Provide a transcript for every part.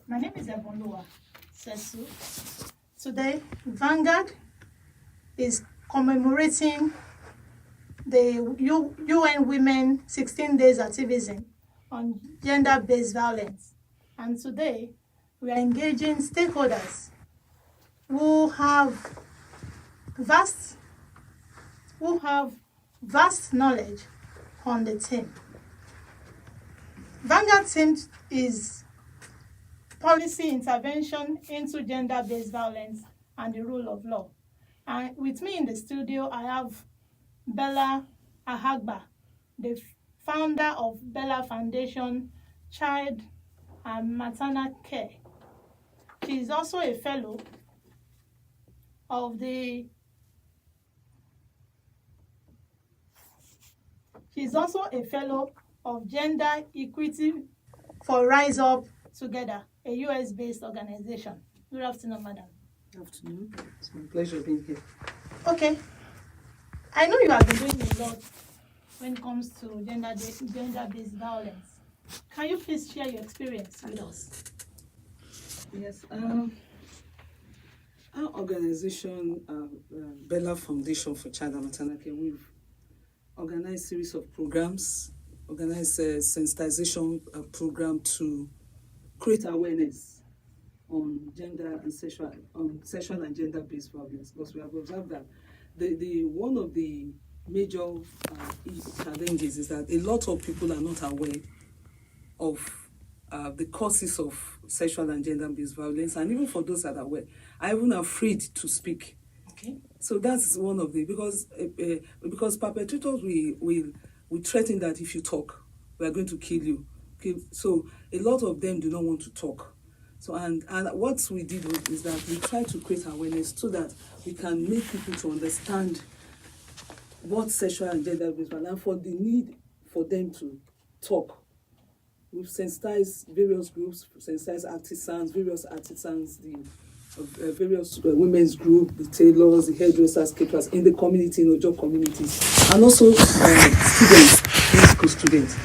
My name is Ebonluwa Sesu. Today, Vanguard is commemorating the UN Women 16 Days Activism on gender-based violence. And today, we are engaging stakeholders who have vast knowledge on the theme. Vanguard theme is policy intervention into gender-based violence and the rule of law. And with me in the studio, I have Bella Ahagba, the founder of Bella Foundation Child and Maternal Care. She is also a fellow of Gender Equity for Rise Up Together, a US-based organization. Good afternoon, madam. Good afternoon. It's my pleasure being here. Okay. I know you have been doing a lot when it comes to gender-based violence. Can you please share your experience with us? Yes. Our organization, Bella Foundation for Child and Maternal Care, we've organized a series of programs, organized a sensitization program to create awareness on gender and sexual and gender-based violence, because we have observed that the one of the major challenges is that a lot of people are not aware of the causes of sexual and gender-based violence, and even for those that are aware, are even afraid to speak. Okay. So that's one of the because perpetrators will threaten that if you talk, we are going to kill you. Okay? So a lot of them do not want to talk. So and what we did is that we tried to create awareness so that we can make people to understand what sexual and gender-based violence, and for the need for them to talk. We've sensitized various groups, various artisans, the various women's groups, the tailors, the hairdressers, caterers in the community, in Ojo communities, and also students, high school students,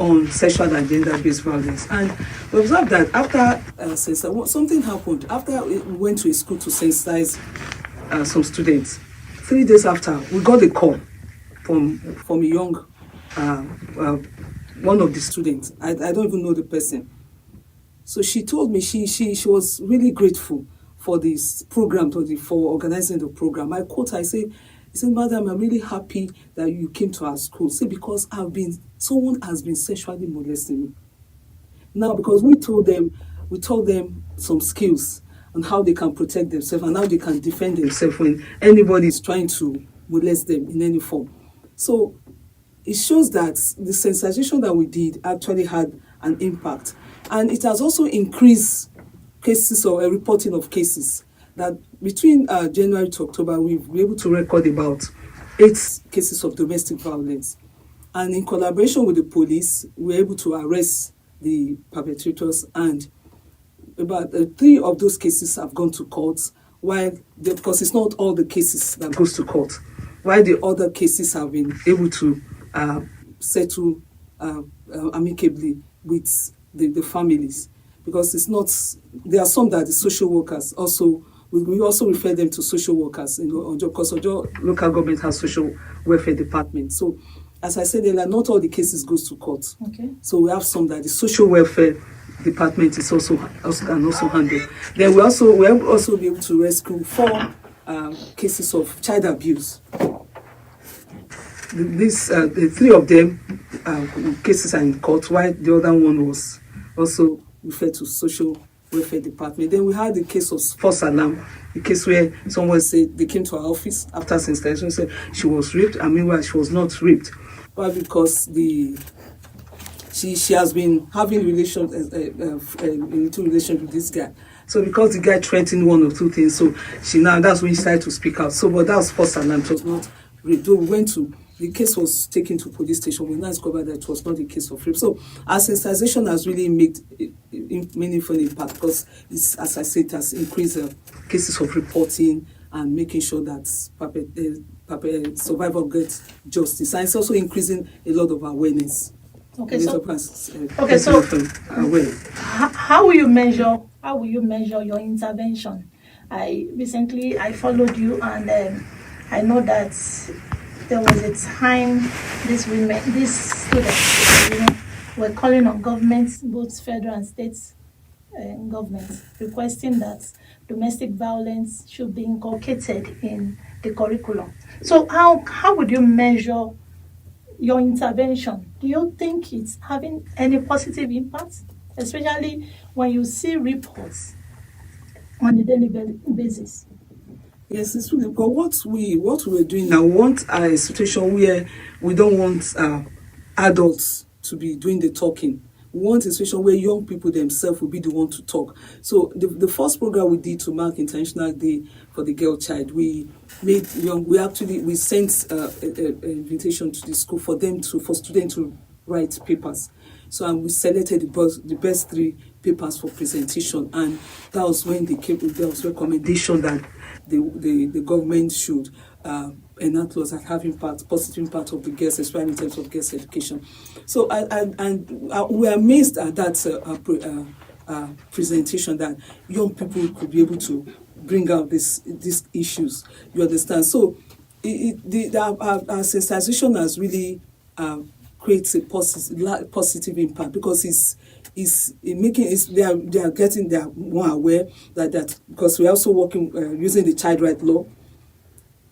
on sexual and gender-based violence. And we observed that after something happened, after we went to a school to sensitize some students, 3 days after, we got a call from a young one of the students. I don't even know the person. So she told me she was really grateful for this program, for organizing the program. I quote her, I say, "Madam, I'm really happy that you came to our school. Say, because someone has been sexually molesting me. Now, because we taught them some skills on how they can protect themselves and how they can defend themselves when anybody is trying to molest them in any form. So it shows that the sensitization that we did actually had an impact. And it has also increased cases or a reporting of cases. That between January to October, we've been able to record about 8 cases of domestic violence. And in collaboration with the police, we're able to arrest the perpetrators, and about 3 of those cases have gone to court, because it's not all the cases that goes to court, while the other cases have been able to settle amicably with the families, because it's not. There are some that the social workers also. We also refer them to social workers, because Ojo local government has social welfare department. So, as I said earlier, not all the cases goes to court. Okay. So we have some that the social welfare department is also handle. Then we have also be able to rescue 4 cases of child abuse. The 3 of them cases are in court, while the other one was also referred to social welfare department. Then we had the case of false alarm, the case where someone said they came to our office after sensitization, said she was raped, and meanwhile she was not raped. Why? Because she has been having relations with this guy. So because the guy threatened 1 or 2 things, so that's when she started to speak out. So, but that was false alarm. It was not rape. Though the case was taken to police station, we now discovered that it was not a case of rape. So our sensitization has really made meaningful impact, because as I said, it has increased cases of reporting and making sure that survivor gets justice. And it's also increasing a lot of awareness Okay, a lot so of us okay, so aware. how will you measure? How will you measure your intervention? I recently I followed you, and I know that there was a time these students, were calling on governments, both federal and state governments, requesting that domestic violence should be inculcated in the curriculum. So how would you measure your intervention? Do you think it's having any positive impact, especially when you see reports on a daily basis? Yes, it's really. But what we're doing now, we want a situation where we don't want adults to be doing the talking. We want a situation where young people themselves will be the one to talk. So the first program we did to mark International Day for the Girl Child, we made young. We sent an invitation to the school for students to write papers. So and we selected the best 3 papers for presentation, and that was when they came. There was recommendation that the government should enact laws that have positive impact of the girls, especially in terms of girls' education. So we are amazed at that presentation that young people could be able to bring out these issues. You understand? So our sensitization has really creates a positive impact, because they are more aware that because we're also working using the child right law.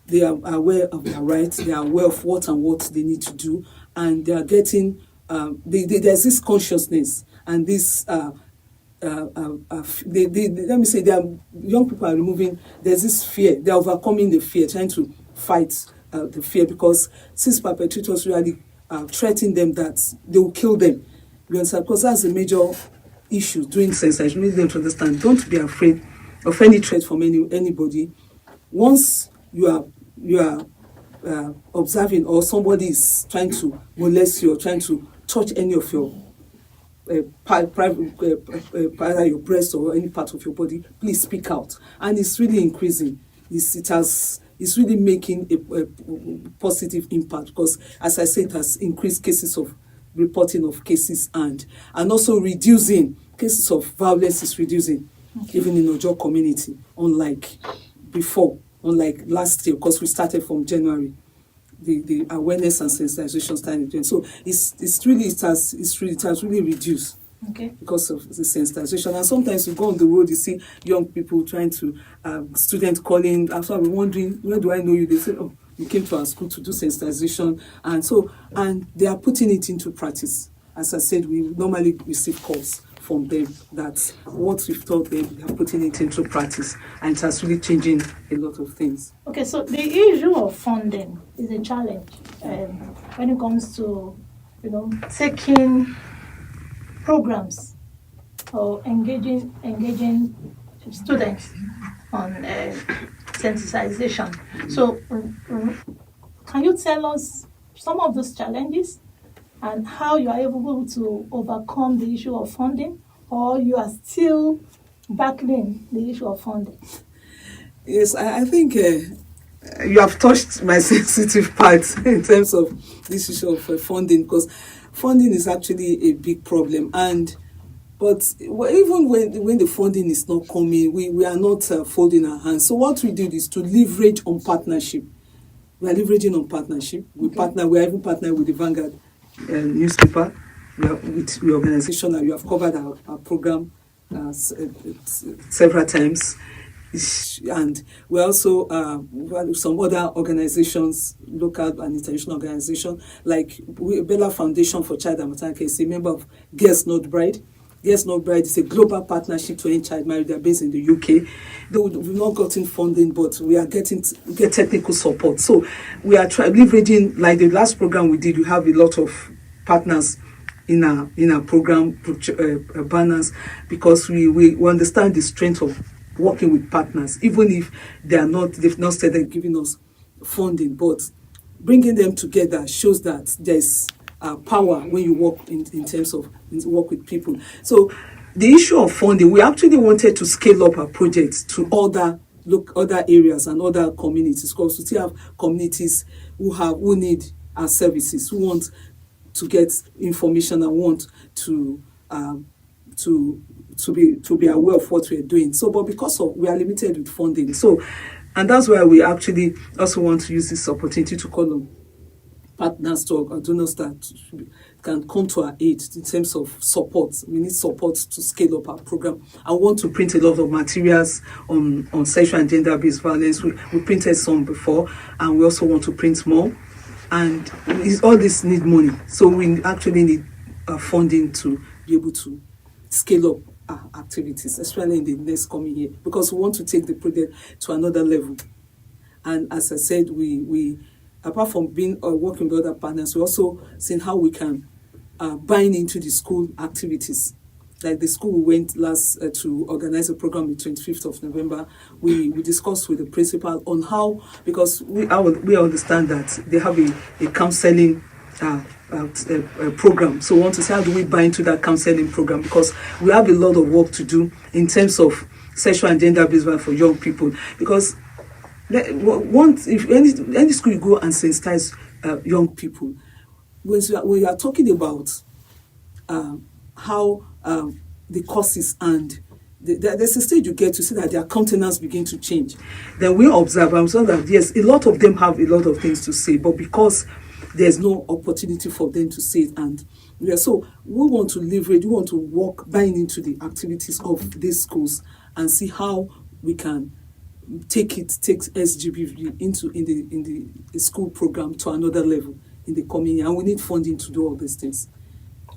They are aware of their rights, they are aware of what they need to do, and they are getting there's this consciousness and this let me say, young people are removing, there's this fear, they're overcoming the fear, trying to fight the fear, because since perpetrators really threaten them that they will kill them. You understand? Because that's a major issue during sensitization. You need them to understand. Don't be afraid of any threat from anybody. Once you are observing, or somebody is trying to molest you or trying to touch any of your private, your breast or any part of your body, please speak out. And it's really increasing. It's really making a positive impact, because, as I said, it has increased cases of reporting of cases, and also reducing cases of violence is reducing, even in Ojo community, unlike last year, because we started from January. The awareness and sensitization started again. So it has really reduced. Okay. Because of the sensitization. And sometimes you go on the road, you see young people trying to, students calling, after I'm wondering, where do I know you? They say, oh, you came to our school to do sensitization. And they are putting it into practice. As I said, we normally receive calls from them that what we've taught them, they are putting it into practice. And it has really changing a lot of things. Okay, so the issue of funding is a challenge when it comes to, taking programs or engaging students on sensitization. So, can you tell us some of those challenges and how you are able to overcome the issue of funding, or you are still battling the issue of funding? Yes, I think you have touched my sensitive part in terms of this issue of funding, because funding is actually a big problem. But even when the funding is not coming, we are not folding our hands. So what we do is to leverage on partnership. We are leveraging on partnership. We are even partnered with the Vanguard newspaper. We are with the organization, and we have covered our program several times. And we also some other organizations, local and international organizations, like Bella Foundation for Child and Maternity is a member of Girls Not Bride. Girls Not Bride is a global partnership to end child marriage. They're based in the UK. We've not gotten funding, but we are get technical support. So we are leveraging, like the last program we did, we have a lot of partners in our program banners, because we understand the strength of working with partners, even if they've not started giving us funding, but bringing them together shows that there's power when you work in terms of work with people. So the issue of funding, we actually wanted to scale up our projects to other areas and other communities, because we still have communities who need our services, who want to get information and want to be aware of what we're doing. So, but because of we are limited with funding, so and that's why we actually also want to use this opportunity to call on partners to donors that can come to our aid in terms of support. We need support to scale up our program. I want to print a lot of materials on sexual and gender-based violence. We printed some before, and we also want to print more. And all this need money, so we actually need funding to be able to scale up our activities, especially in the next coming year, because we want to take the project to another level. And as I said, we apart from being working with other partners, we also seen how we can bind into the school activities. Like the school we went last to organize a program the 25th of November, we discussed with the principal on how, because we understand that they have a counseling program. So we want to see how do we bind to that counseling program, because we have a lot of work to do in terms of sexual and gender-based violence for young people. Because if any school you go and sensitize young people, when you are talking about how the courses and there's a stage you get to see that their countenance begin to change. Then we observe that yes, a lot of them have a lot of things to say, but because there's no opportunity for them to say it, and so we want to leverage, we want to bind into the activities of these schools and see how we can take SGBV in the school program to another level in the coming year, and we need funding to do all these things.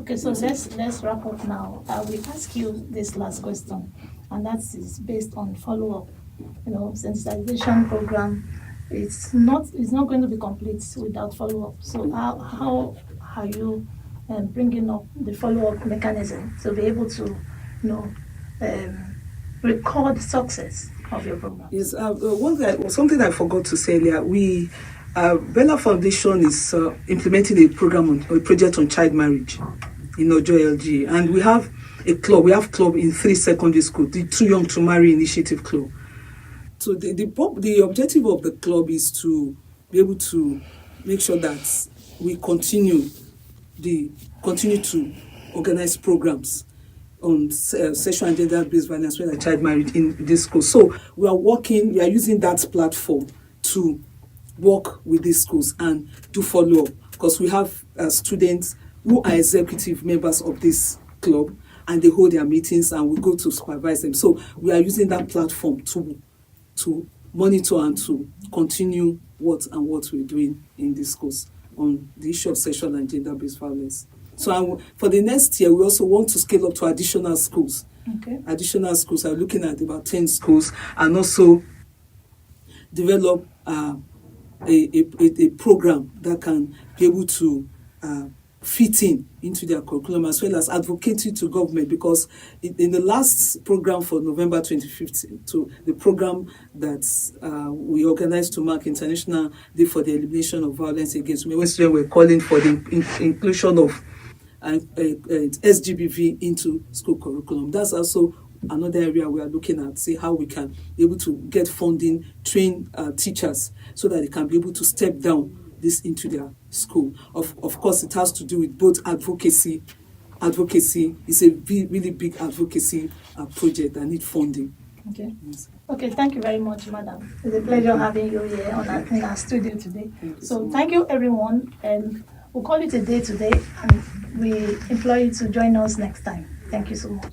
Okay, so let's wrap up now. I will ask you this last question, and that is based on follow-up. Sensitization program, it's not going to be complete without follow-up. So how are you bringing up the follow-up mechanism to be able to record success of your program? Yes, something I forgot to say earlier. Bella Foundation is implementing a project on child marriage in Ojo LG, and we have a club. We have club in 3 secondary schools, the Too Young to Marry Initiative Club. So the objective of the club is to be able to make sure that we continue to organize programs on sexual and gender-based violence as well as child marriage in this school. So we are using that platform to work with these schools and do follow-up, because we have students who are executive members of this club, and they hold their meetings and we go to supervise them. So we are using that platform to monitor and to continue what we're doing in these schools on the issue of sexual and gender-based violence. So for the next year, we also want to scale up to additional schools. Okay. Additional schools are looking at about 10 schools, and also develop a program that can be able to fit into their curriculum, as well as advocating to government, because in the last program for November 2015, to the program that we organized to mark International Day for the Elimination of Violence Against Women, when we were calling for the inclusion of SGBV into school curriculum. That's also another area we are looking at, see how we can be able to get funding, train teachers so that they can be able to step down this into their school. Of course, it has to do with both advocacy. Advocacy is a really big advocacy project that needs funding. Okay. Yes. Okay, thank you very much, madam. It's a pleasure having you here in our studio today. So thank you, everyone, and we'll call it a day today, and we implore you to join us next time. Thank you so much.